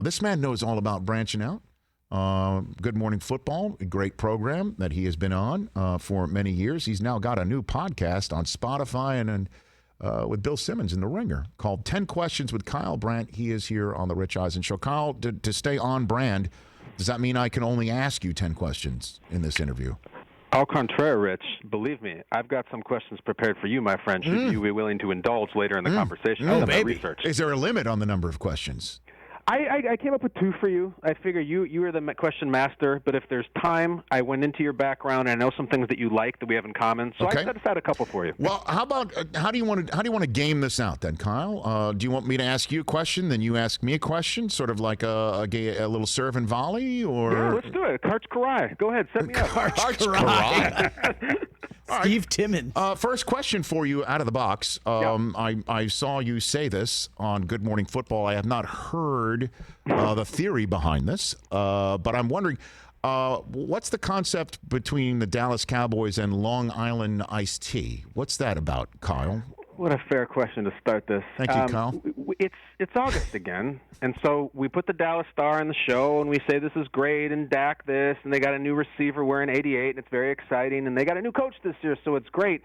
This man knows all about branching out. Good Morning Football, a great program that he has been on for many years. He's now got a new podcast on Spotify and with Bill Simmons in The Ringer called 10 Questions with Kyle Brandt. He is here on the Rich Eisen Show. Kyle, to stay on brand, does that mean I can only ask you 10 questions in this interview? Au contraire, Rich. Believe me, I've got some questions prepared for you, my friend. Should you be willing to indulge later in the conversation? Oh, baby. Is there a limit on the number of questions? I came up with 2 for you. I figure you are the question master, but if there's time, I went into your background and I know some things that you like that we have in common. So I set aside a couple for you. Well, how about how do you want to game this out then, Kyle? Do you want me to ask you a question, then you ask me a question, sort of like a little serve and volley, or? Yeah, let's do it. Karch Karai. Go ahead, set me up. Karch Karai. Steve Timmons. First question for you out of the box. I saw you say this on Good Morning Football. I have not heard the theory behind this, but I'm wondering, what's the concept between the Dallas Cowboys and Long Island iced tea? What's that about, Kyle? What a fair question to start this. Thank you, Kyle. It's August again, and so we put the Dallas Star in the show, and we say this is great, and Dak this, and they got a new receiver wearing 88, and it's very exciting, and they got a new coach this year, so it's great.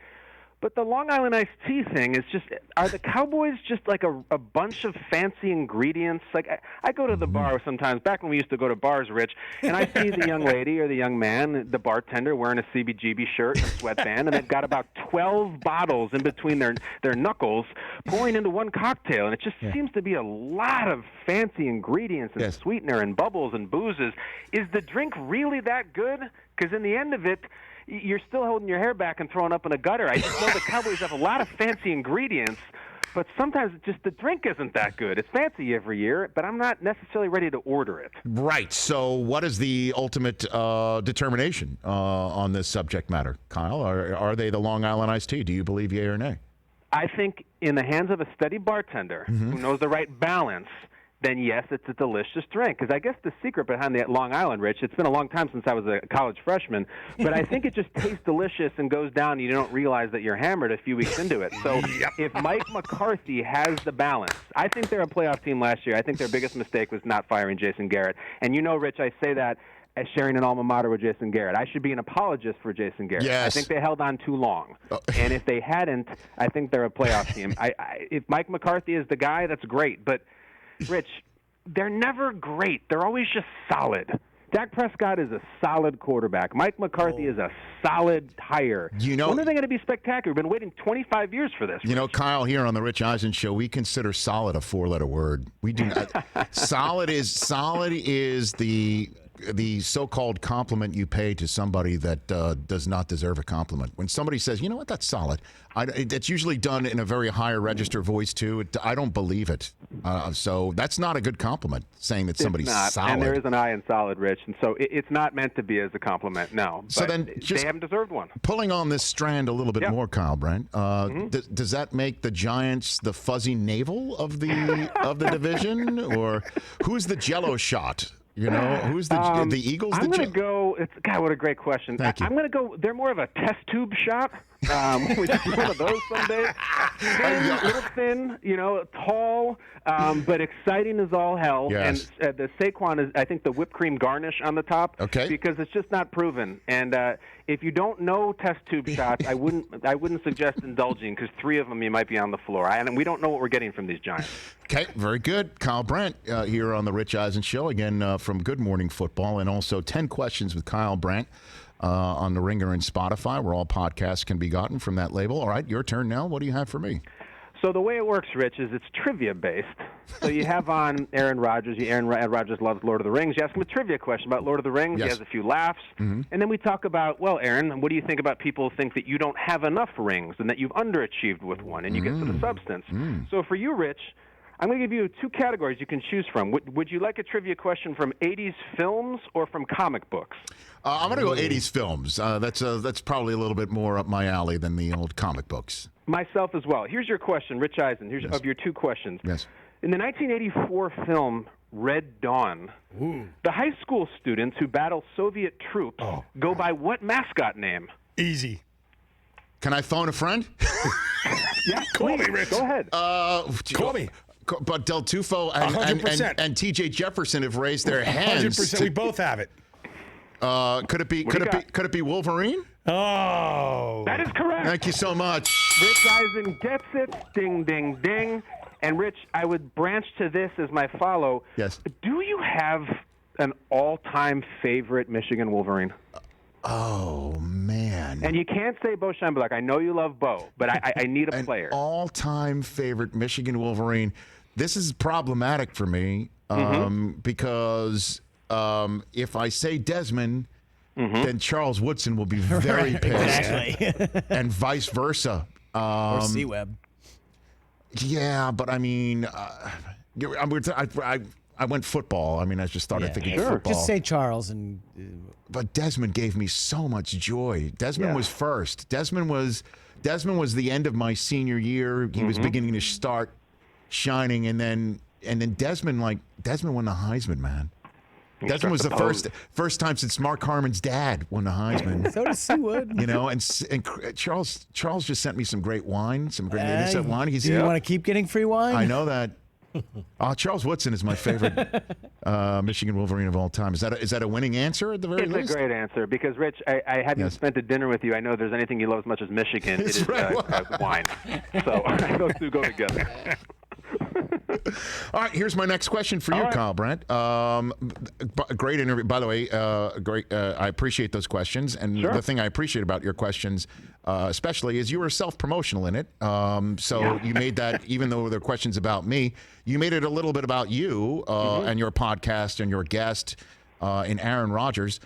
But the Long Island iced tea thing is just, are the Cowboys just like a bunch of fancy ingredients? Like, I go to the bar sometimes, back when we used to go to bars, Rich, and I see the young lady or the young man, the bartender, wearing a CBGB shirt and a sweatband, and they've got about 12 bottles in between their knuckles pouring into one cocktail, and it just seems to be a lot of fancy ingredients and sweetener and bubbles and boozes. Is the drink really that good? Because in the end of it, you're still holding your hair back and throwing up in a gutter. I just know the Cowboys have a lot of fancy ingredients, but sometimes just the drink isn't that good. It's fancy every year, but I'm not necessarily ready to order it. Right. So what is the ultimate determination on this subject matter, Kyle? Are they the Long Island iced tea? Do you believe yea or nay? I think in the hands of a steady bartender who knows the right balance, then yes, it's a delicious drink. Because I guess the secret behind the Long Island, Rich, it's been a long time since I was a college freshman, but I think it just tastes delicious and goes down and you don't realize that you're hammered a few weeks into it. So if Mike McCarthy has the balance, I think they're a playoff team last year. I think their biggest mistake was not firing Jason Garrett. And you know, Rich, I say that as sharing an alma mater with Jason Garrett. I should be an apologist for Jason Garrett. Yes. I think they held on too long. And if they hadn't, I think they're a playoff team. If Mike McCarthy is the guy, that's great. But, Rich, they're never great. They're always just solid. Dak Prescott is a solid quarterback. Mike McCarthy is a solid hire. When are they going to be spectacular? We've been waiting 25 years for this. You know, Kyle, here on the Rich Eisen Show, we consider solid a 4-letter word. We do not. solid is the so-called compliment you pay to somebody that does not deserve a compliment. When somebody says, you know what, that's solid, it's usually done in a very higher register voice, too. I don't believe it. So that's not a good compliment, saying that somebody's solid. And there is an I in solid, Rich, and so it's not meant to be as a compliment, no. So then they haven't deserved one. Pulling on this strand a little bit more, Kyle Brandt, does that make the Giants the fuzzy navel of the division? Or who's the Jell-O shot? You know, who's the Eagles? I'm going to go. God, what a great question. Thank you. I'm going to go. They're more of a test tube shot. We do one of those someday. Little thin, tall, but exciting as all hell. Yes. And the Saquon is, I think, the whipped cream garnish on the top. Okay. Because it's just not proven. And if you don't know test tube shots, I wouldn't suggest indulging, because 3 of them you might be on the floor. And we don't know what we're getting from these Giants. Okay, very good. Kyle Brandt here on the Rich Eisen Show, again from Good Morning Football, and also 10 Questions with Kyle Brandt on The Ringer and Spotify, where all podcasts can be gotten from that label. All right, your turn now. What do you have for me? So the way it works, Rich, is it's trivia-based. So you have on Aaron Rodgers. Aaron Rodgers loves Lord of the Rings. You ask him a trivia question about Lord of the Rings. Yes. He has a few laughs. And then we talk about, well, Aaron, what do you think about people who think that you don't have enough rings and that you've underachieved with one? And you get to the substance. So for you, Rich, I'm going to give you 2 categories you can choose from. Would you like a trivia question from 80s films or from comic books? I'm going to go 80s films. That's probably a little bit more up my alley than the old comic books. Myself as well. Here's your question, Rich Eisen. Here's of your 2 questions. Yes. In the 1984 film Red Dawn, the high school students who battle Soviet troops go by what mascot name? Easy. Can I phone a friend? Yeah, Call me, Rich. Go ahead. Call me. but Del Tufo and 100%. and T.J. Jefferson have raised their hands. 100%. We both have it. Could it be Wolverine? Oh. That is correct. Thank you so much. Rich Eisen gets it. Ding, ding, ding. And, Rich, I would branch to this as my follow. Yes. Do you have an all-time favorite Michigan Wolverine? Oh, man. And you can't say Bo Schembechler. I know you love Bo, but I need a player. All-time favorite Michigan Wolverine. This is problematic for me because if I say Desmond, then Charles Woodson will be very pissed. Exactly. And vice versa. Or C-Web. Yeah, but I mean, I went football. I mean, I just started thinking football. Just say Charles and. But Desmond gave me so much joy. Desmond was first. Desmond was the end of my senior year. He was beginning to start shining, and then Desmond won the Heisman, man. Desmond was the first time since Mark Harmon's dad won the Heisman. So does Seawood. You know, and Charles just sent me some great wine, some great innocent wine. Do you want to keep getting free wine? I know that. Charles Woodson is my favorite Michigan Wolverine of all time. Is that a winning answer at the very least? It's a great answer because, Rich, I hadn't spent a dinner with you. I know if there's anything you love as much as Michigan, it is wine. So those two go together. All right, here's my next question for you, Kyle Brandt. Great interview. By the way, great. I appreciate those questions. And the thing I appreciate about your questions, especially, is you were self-promotional in it. So you made that, even though there were questions about me, you made it a little bit about you and your podcast and your guest in Aaron Rodgers.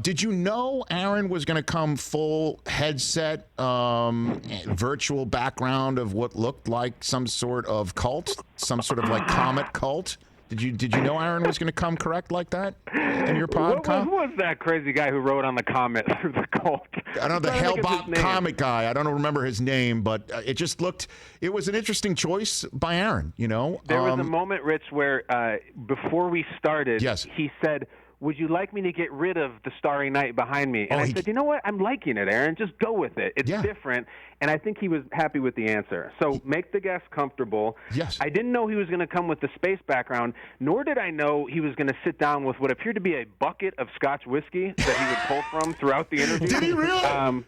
Did you know Aaron was going to come full headset, virtual background of what looked like some sort of cult, some sort of like comet cult? Did you know Aaron was going to come correct like that in your podcast? Who was that crazy guy who rode on the comet through the cult? I don't know, the Hellbot comet guy. I don't remember his name, but it was an interesting choice by Aaron, you know? There was a moment, Rich, where before we started, he said, "Would you like me to get rid of the Starry Night behind me?" And I said, "You know what? I'm liking it, Aaron. Just go with it. It's different." And I think he was happy with the answer. So make the guest comfortable. Yes. I didn't know he was going to come with the space background, nor did I know he was going to sit down with what appeared to be a bucket of Scotch whiskey that he would pull from throughout the interview. Did he really?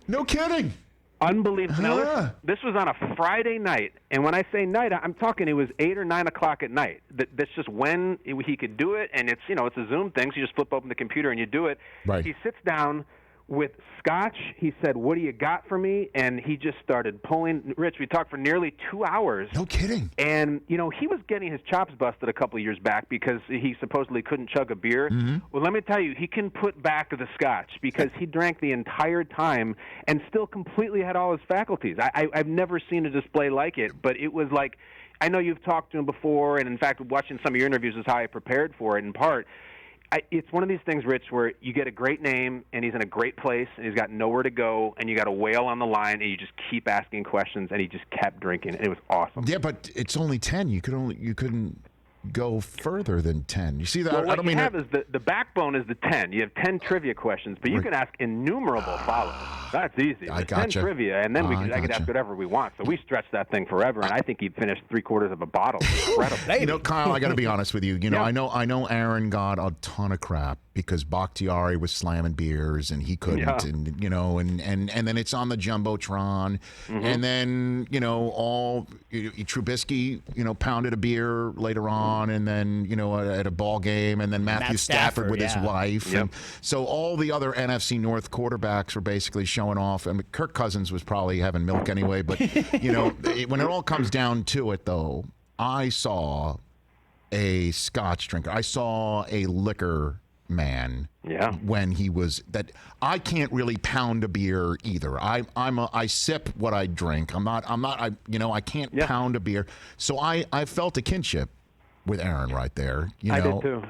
No kidding. Unbelievable. Now, this was on a Friday night, and when I say night, I'm talking it was 8 or 9 o'clock at night. That's just when he could do it, and it's a Zoom thing, so you just flip open the computer and you do it. Right. He sits down with Scotch. He said, "What do you got for me?" And he just started pulling. Rich, we talked for nearly 2 hours. No kidding. And, he was getting his chops busted a couple of years back because he supposedly couldn't chug a beer. Well, let me tell you, he can put back the Scotch because he drank the entire time and still completely had all his faculties. I've never seen a display like it, but it was like, I know you've talked to him before, and in fact, watching some of your interviews is how I prepared for it in part. It's one of these things, Rich, where you get a great name, and he's in a great place, and he's got nowhere to go, and you got a whale on the line, and you just keep asking questions, and he just kept drinking, and it was awesome. Yeah, but it's only 10. You couldn't go further than 10. You see that? Well, what you have is the backbone is the 10. You have 10 trivia questions, but you can ask innumerable follow-ups. That's easy. I 10 trivia, and then I could ask whatever we want. So we stretched that thing forever, and I think he finished 3/4 of a bottle. Incredible. Kyle, I got to be honest with you. I know Aaron got a ton of crap because Bakhtiari was slamming beers and he couldn't, and then it's on the jumbotron, and then Trubisky pounded a beer later on, and then at a ball game, and then Matthew Stafford with his wife, and so all the other NFC North quarterbacks were basically showing off. I mean, Kirk Cousins was probably having milk anyway, but when it all comes down to it, though, I saw a Scotch drinker. I saw a liquor man when he was that. I can't really pound a beer either. I sip what I drink. I can't pound a beer. So I felt a kinship with Aaron right there. I did too.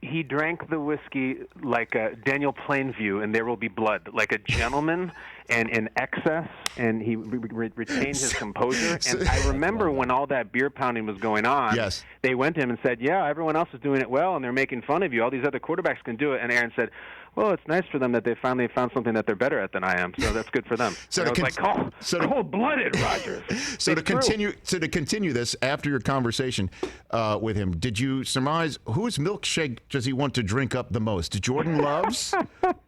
He drank the whiskey like Daniel Plainview and There Will Be Blood, like a gentleman, and in excess, and he retained his composure. And I remember when all that beer pounding was going on, Yes. they went to him and said, yeah, everyone else is doing it well, and they're making fun of you. All these other quarterbacks can do it. And Aaron said, well, it's nice for them that they finally found something that they're better at than I am, so that's good for them. So and I was like, cold-blooded, Rodgers. So to continue this, after your conversation with him, did you surmise whose milkshake does he want to drink up the most? Jordan Love's,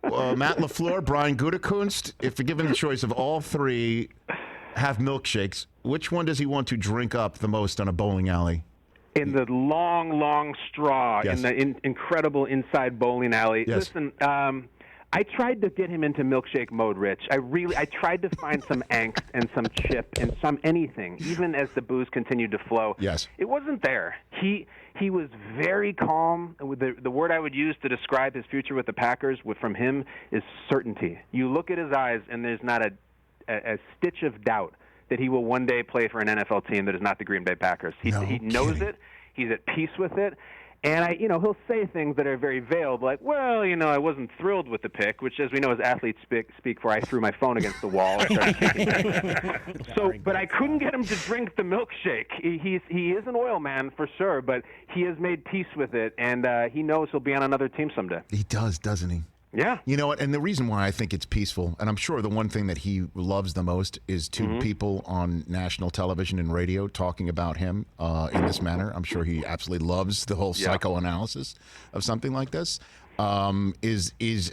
Matt LaFleur, Brian Gutekunst? If given the choice of all three have milkshakes, which one does he want to drink up the most on a bowling alley? In the long straw, Yes. in the incredible inside bowling alley. Yes. Listen, I tried to get him into milkshake mode, Rich. I tried to find some angst and some chip and some anything, even as the booze continued to flow. Yes. It wasn't there. He was very calm. The word I would use to describe his future with the Packers from him is certainty. You look at his eyes, and there's not a stitch of doubt that he will one day play for an NFL team that is not the Green Bay Packers. He knows it. He's at peace with it. And he'll say things that are very veiled, like, well, I wasn't thrilled with the pick, which, as we know, as athletes speak for, I threw my phone against the wall. But I couldn't get him to drink the milkshake. He is an oil man for sure, but he has made peace with it, and he knows he'll be on another team someday. He does, doesn't he? Yeah. You know what? And the reason why I think it's peaceful, and I'm sure the one thing that he loves the most is two people on national television and radio talking about him in this manner. I'm sure he absolutely loves the whole psychoanalysis of something like this. The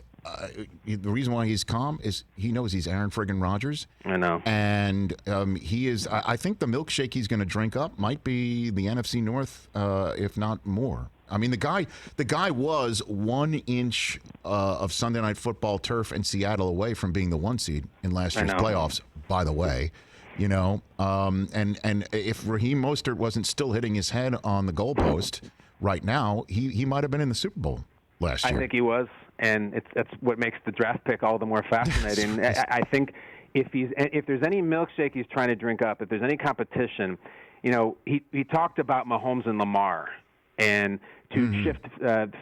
reason why he's calm is he knows he's Aaron friggin' Rodgers. I know. And he is, I think the milkshake he's going to drink up might be the NFC North, if not more. I mean, the guy was 1 inch of Sunday Night Football turf in Seattle away from being the 1 seed in last year's playoffs, by the way. And if Raheem Mostert wasn't still hitting his head on the goalpost right now, he might have been in the Super Bowl last year. I think he was, and that's what makes the draft pick all the more fascinating. I think if there's any milkshake he's trying to drink up, if there's any competition, he talked about Mahomes and Lamar. And to shift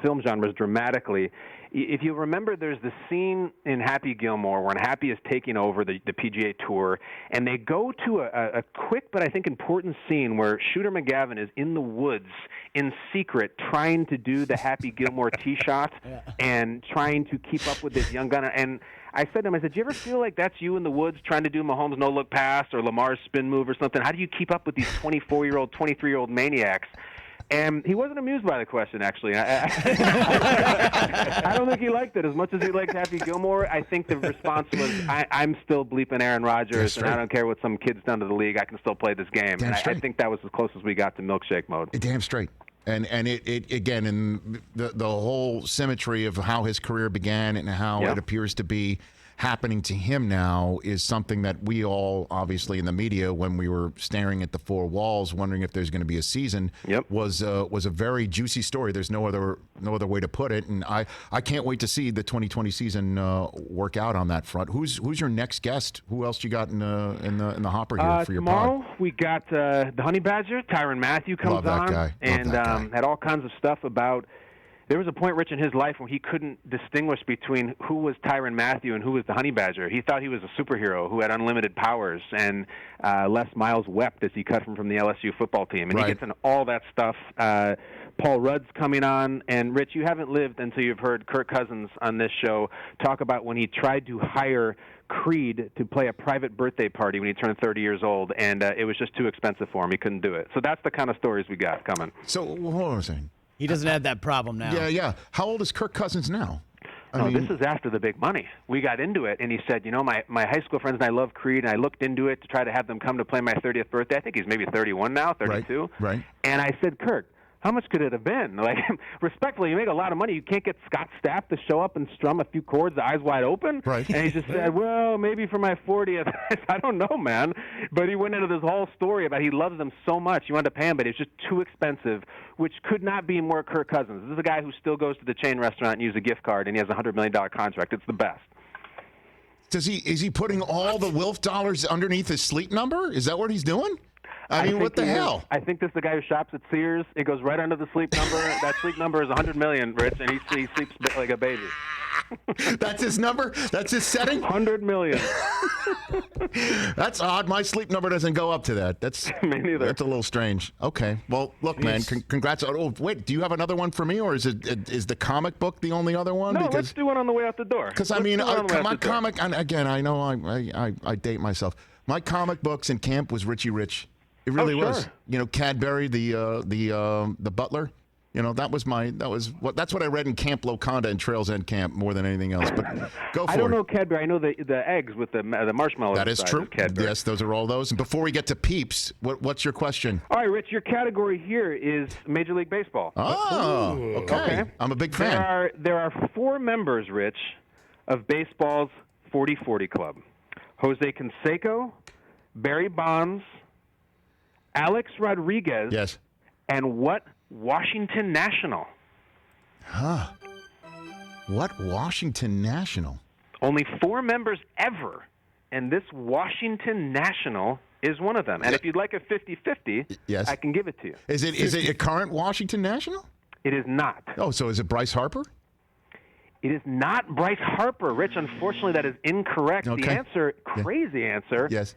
film genres dramatically, if you remember, there's the scene in Happy Gilmore when Happy is taking over the PGA Tour, and they go to a quick but I think important scene where Shooter McGavin is in the woods in secret trying to do the Happy Gilmore tee shot and trying to keep up with this young gunner. And I said to him, do you ever feel like that's you in the woods trying to do Mahomes' no-look pass or Lamar's spin move or something? How do you keep up with these 24-year-old, 23-year-old maniacs? And he wasn't amused by the question, actually. I don't think he liked it as much as he liked Happy Gilmore. I think the response was, I'm still bleeping Aaron Rodgers, and I don't care what some kid's done to the league. I can still play this game. And I think that was as close as we got to milkshake mode. Damn straight. And it again, in the whole symmetry of how his career began and how it appears to be happening to him now is something that we all, obviously in the media, when we were staring at the four walls, wondering if there's going to be a season, was a very juicy story. There's no other way to put it, and I can't wait to see the 2020 season work out on that front. Who's your next guest? Who else you got in the hopper here for your tomorrow? pod? We got the Honey Badger, Tyrann Mathieu comes Love that on, guy. and Love that guy. had all kinds of stuff about. There was a point, Rich, in his life where he couldn't distinguish between who was Tyrann Mathieu and who was the Honey Badger. He thought he was a superhero who had unlimited powers, and Les Miles wept as he cut him from the LSU football team. And he gets into all that stuff. Paul Rudd's coming on. And, Rich, you haven't lived until you've heard Kirk Cousins on this show talk about when he tried to hire Creed to play a private birthday party when he turned 30 years old, and it was just too expensive for him. He couldn't do it. So that's the kind of stories we got coming. So, hold on a second. He doesn't have that problem now. Yeah. How old is Kirk Cousins now? This is after the big money. We got into it, and he said, my high school friends and I love Creed, and I looked into it to try to have them come to play my 30th birthday. I think he's maybe 31 now, 32. Right. And I said, Kirk, how much could it have been? Like, respectfully, you make a lot of money. You can't get Scott Stapp to show up and strum a few chords, eyes wide open. Right. And he just said, well, maybe for my 40th. I said, I don't know, man. But he went into this whole story about he loves them so much. He wanted to pay him, but it's just too expensive, which could not be more Kirk Cousins. This is a guy who still goes to the chain restaurant and uses a gift card, and he has a $100 million contract. It's the best. Is he putting all the Wilf dollars underneath his sleep number? Is that what he's doing? I mean, think what the he is. hell? I think this is the guy who shops at Sears. It goes right under the sleep number. That sleep number is 100 million, Rich, and he sleeps like a baby. That's his number? That's his setting? 100 million. That's odd. My sleep number doesn't go up to that. That's Me neither. That's a little strange. Okay. Well, look, man, congrats. Oh, wait, do you have another one for me, or is the comic book the only other one? No, let's do one on the way out the door. Because, I mean, my comic, and again, I know I date myself. My comic books in camp was Richie Rich. It really was. Sure. You know, Cadbury, the butler. You know, that's what I read in Camp Loconda and Trails End Camp more than anything else. But go for it. I don't know Cadbury. I know the eggs with the marshmallows. That is true. Cadbury. Yes, those are all those. And before we get to Peeps, what's your question? All right, Rich, your category here is Major League Baseball. Oh, okay. I'm a big fan. There are 4 members, Rich, of baseball's 40-40 club. Jose Canseco, Barry Bonds, Alex Rodriguez, Yes. and what Washington National? What Washington National? Only 4 members ever, and this Washington National is one of them. And if you'd like a 50-50, Yes. I can give it to you. Is it a current Washington National? It is not. Oh, so is it Bryce Harper? It is not Bryce Harper. Rich, unfortunately, that is incorrect. Okay. The answer, crazy answer, Yes.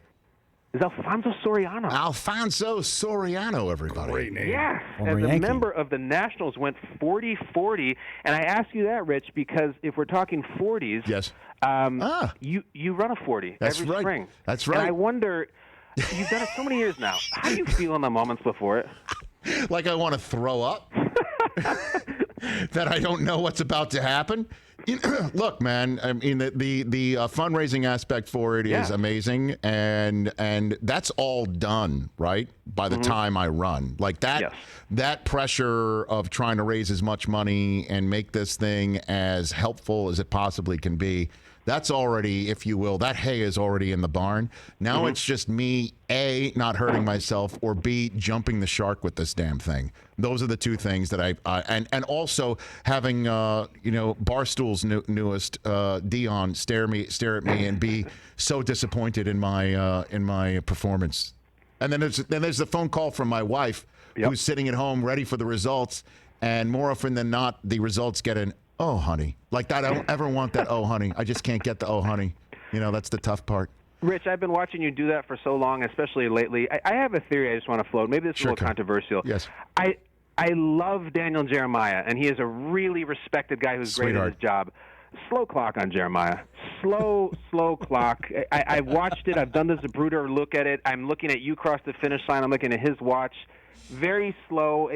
is Alfonso Soriano. Alfonso Soriano, everybody. Great name. Yes, Former as a Yankee. member of the Nationals, went 40-40. And I ask you that, Rich, because if we're talking 40s, Yes. you run a 40 That's every right. spring. That's And right. I wonder, you've done it so many years now. How do you feel in the moments before it? Like I want to throw up. That I don't know what's about to happen. Look, man. I mean, the fundraising aspect for it is amazing, and that's all done right by the time I run. Like that. Yes. That pressure of trying to raise as much money and make this thing as helpful as it possibly can be. That's already, if you will, that hay is already in the barn. Now it's just me, A, not hurting myself, or B, jumping the shark with this damn thing. Those are the two things that and also having, Barstool's newest Dion stare at me and be so disappointed in my performance. And then there's the phone call from my wife, who's sitting at home ready for the results, and more often than not, the results get an "Oh, honey." Like that. I don't ever want that "Oh, honey." I just can't get the "Oh, honey." You know, that's the tough part. Rich, I've been watching you do that for so long, especially lately. I have a theory I just want to float. Maybe this is a little controversial. Yes. I love Daniel Jeremiah, and he is a really respected guy who's great at his job. Slow clock on Jeremiah. Slow clock. I've watched it. I've done the Zapruder look at it. I'm looking at you cross the finish line. I'm looking at his watch. Very slow.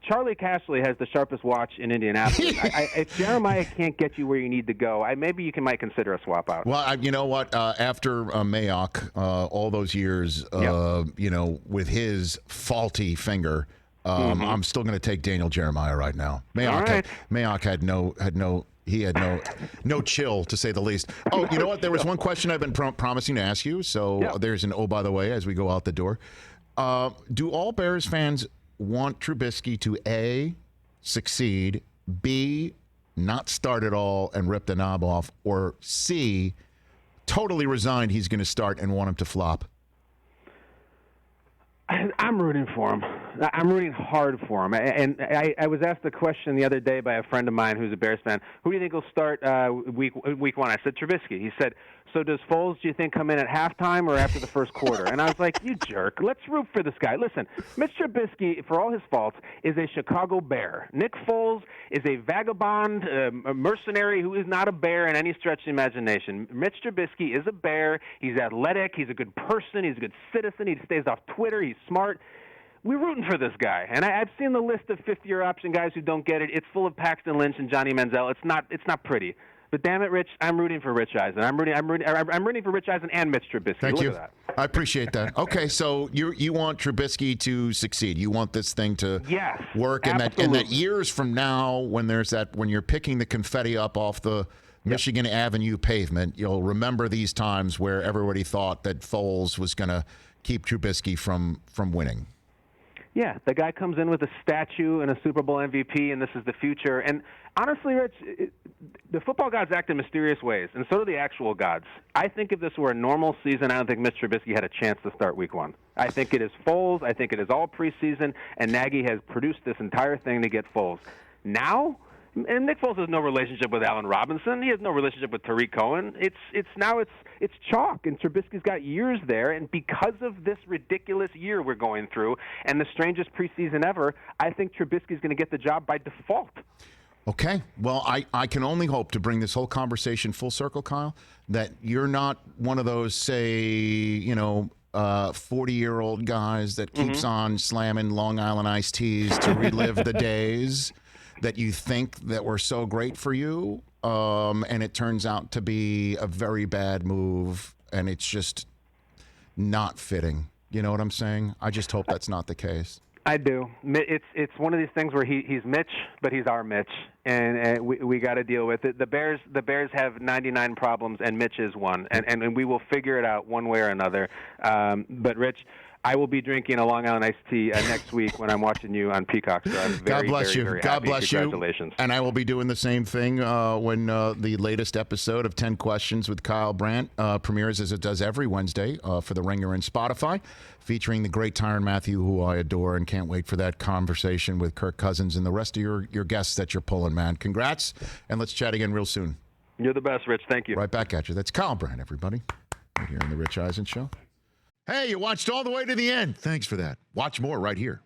Charlie Casserly has the sharpest watch in Indianapolis. If Jeremiah can't get you where you need to go, maybe you might consider a swap out. Well, you know what? After Mayock, all those years, with his faulty finger, I'm still going to take Daniel Jeremiah right now. Mayock had no chill, to say the least. Oh, you know what? There was one question I've been promising to ask you. So there's an by the way, as we go out the door. Do all Bears fans want Trubisky to A, succeed, B, not start at all and rip the knob off, or C, totally resigned he's going to start and want him to flop? I'm rooting for him. I'm rooting hard for him. And I was asked the question the other day by a friend of mine who's a Bears fan, who do you think will start week one? I said Trubisky. He said, so does Foles, do you think, come in at halftime or after the first quarter? And I was like, you jerk. Let's root for this guy. Listen, Mitch Trubisky, for all his faults, is a Chicago Bear. Nick Foles is a vagabond, a mercenary who is not a bear in any stretch of the imagination. Mitch Trubisky is a Bear. He's athletic. He's a good person. He's a good citizen. He stays off Twitter. He's smart. We're rooting for this guy, and I've seen the list of fifth-year option guys who don't get it. It's full of Paxton Lynch and Johnny Manziel. It's not pretty. But damn it, Rich, I'm rooting for Rich Eisen. I'm rooting for Rich Eisen and Mitch Trubisky. Thank you. Look at that. I appreciate that. Okay, so you want Trubisky to succeed. You want this thing to work, and that years from now, when you're picking the confetti up off the Michigan Avenue pavement, you'll remember these times where everybody thought that Foles was going to keep Trubisky from winning. Yeah, the guy comes in with a statue and a Super Bowl MVP, and this is the future. And honestly, Rich, the football gods act in mysterious ways, and so do the actual gods. I think if this were a normal season, I don't think Mitch Trubisky had a chance to start week 1. I think it is Foles. I think it is all preseason, and Nagy has produced this entire thing to get Foles. Now, and Nick Foles has no relationship with Allen Robinson. He has no relationship with Tariq Cohen. It's chalk, and Trubisky's got years there. And because of this ridiculous year we're going through and the strangest preseason ever, I think Trubisky's going to get the job by default. Okay. Well, I can only hope to bring this whole conversation full circle, Kyle, that you're not one of those, say, 40-year-old guys that keeps on slamming Long Island iced teas to relive the days that you think that were so great for you, and it turns out to be a very bad move, and it's just not fitting. You know what I'm saying? I just hope that's not the case. I do. It's one of these things where he's Mitch, but he's our Mitch, and we got to deal with it. The Bears have 99 problems, and Mitch is one, and we will figure it out one way or another. But Rich, I will be drinking a Long Island iced tea next week when I'm watching you on Peacock. So I'm God bless you. Very God happy. bless you. Congratulations. And I will be doing the same thing when the latest episode of 10 Questions with Kyle Brandt premieres, as it does every Wednesday for the Ringer and Spotify, featuring the great Tyrann Mathieu, who I adore, and can't wait for that conversation with Kirk Cousins and the rest of your guests that you're pulling, man. Congrats, and let's chat again real soon. You're the best, Rich. Thank you. Right back at you. That's Kyle Brandt, everybody, right here on the Rich Eisen Show. Hey, you watched all the way to the end. Thanks for that. Watch more right here.